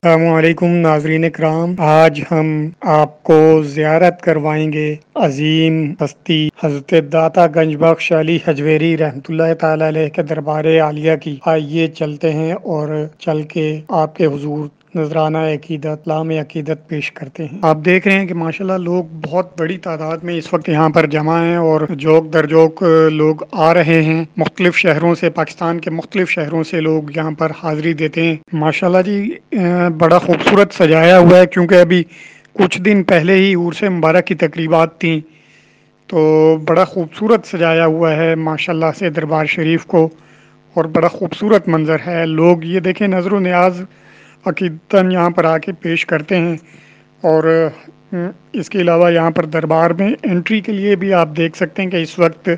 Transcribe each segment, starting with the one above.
السلام علیکم ناظرین اکرام، آج ہم آپ کو زیارت کروائیں گے عظیم ہستی حضرت داتا گنج بخش علی حجویری رحمۃ اللہ تعالی علیہ کے دربار عالیہ کی۔ آئیے چلتے ہیں اور چل کے آپ کے حضور نذرانہ عقیدت لام عقیدت پیش کرتے ہیں۔ آپ دیکھ رہے ہیں کہ ماشاءاللہ لوگ بہت بڑی تعداد میں اس وقت یہاں پر جمع ہیں اور جوک در جوک لوگ آ رہے ہیں مختلف شہروں سے، پاکستان کے مختلف شہروں سے لوگ یہاں پر حاضری دیتے ہیں۔ ماشاءاللہ جی بڑا خوبصورت سجایا ہوا ہے، کیونکہ ابھی کچھ دن پہلے ہی عرس مبارک کی تقریبات تھیں، تو بڑا خوبصورت سجایا ہوا ہے ماشاءاللہ سے دربار شریف کو، اور بڑا خوبصورت منظر ہے۔ لوگ یہ دیکھیں نظر و نیاز عقیدتاً یہاں پر آ کے پیش کرتے ہیں، اور اس کے علاوہ یہاں پر دربار میں انٹری کے لیے بھی آپ دیکھ سکتے ہیں کہ اس وقت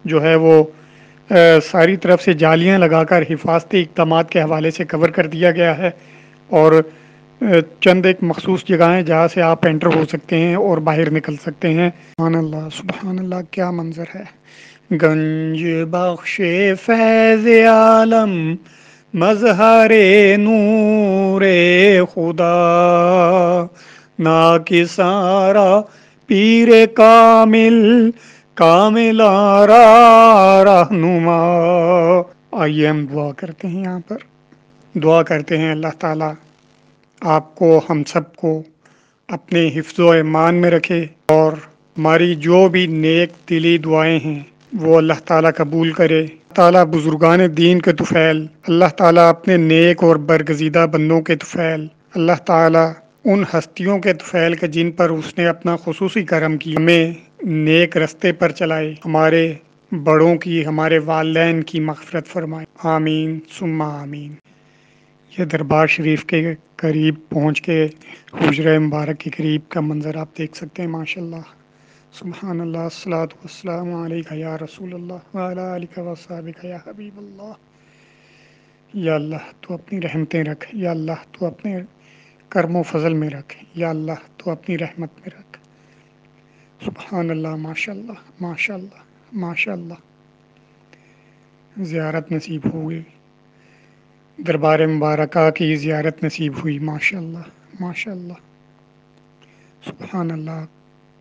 جو ہے وہ ساری طرف سے جالیاں لگا کر حفاظتی اقدامات کے حوالے سے کور کر دیا گیا ہے، اور چند ایک مخصوص جگہیں جہاں سے آپ انٹر ہو سکتے ہیں اور باہر نکل سکتے ہیں۔ سبحان اللہ کیا منظر ہے۔ گنج بخش فیض عالم مظہر نور خدا، نا کی سارا پیر کامل کامل آرا رہنما۔ آئیے ہم دعا کرتے ہیں، یہاں پر دعا کرتے ہیں اللہ تعالیٰ آپ کو ہم سب کو اپنے حفظ و ایمان میں رکھے، اور ہماری جو بھی نیک دلی دعائیں ہیں وہ اللہ تعالیٰ قبول کرے۔ اللہ تعالیٰ بزرگان دین کے طفیل، اللہ تعالیٰ اپنے نیک اور برگزیدہ بندوں کے طفیل، اللہ تعالیٰ ان ہستیوں کے طفیل کے جن پر اس نے اپنا خصوصی کرم کیا، ہمیں نیک رستے پر چلائے، ہمارے بڑوں کی، ہمارے والدین کی مغفرت فرمائے، آمین ثم آمین۔ یہ دربار شریف کے قریب پہنچ کے حجرہ مبارک کے قریب کا منظر آپ دیکھ سکتے ہیں ماشاءاللہ۔ سبحان اللہ، الصلاۃ والسلام علیک یا رسول اللہ وعلی آلک وصحبک یا حبیب اللہ۔ یا اللہ تو اپنی رحمتیں رکھ، یا اللہ تو اپنے کرم و فضل میں رکھ، یا اللہ تو اپنی رحمت میں رکھ۔ سبحان اللہ، ماشاءاللہ ماشاءاللہ ماشاءاللہ۔ زیارت نصیب ہوئی، دربار مبارکہ کی زیارت نصیب ہوئی، ماشاءاللہ ماشاءاللہ۔ سبحان اللہ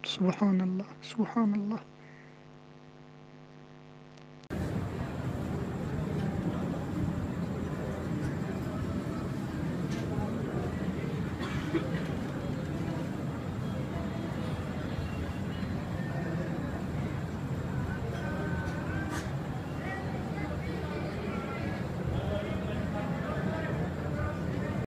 سبحان اللہ سبحان اللہ۔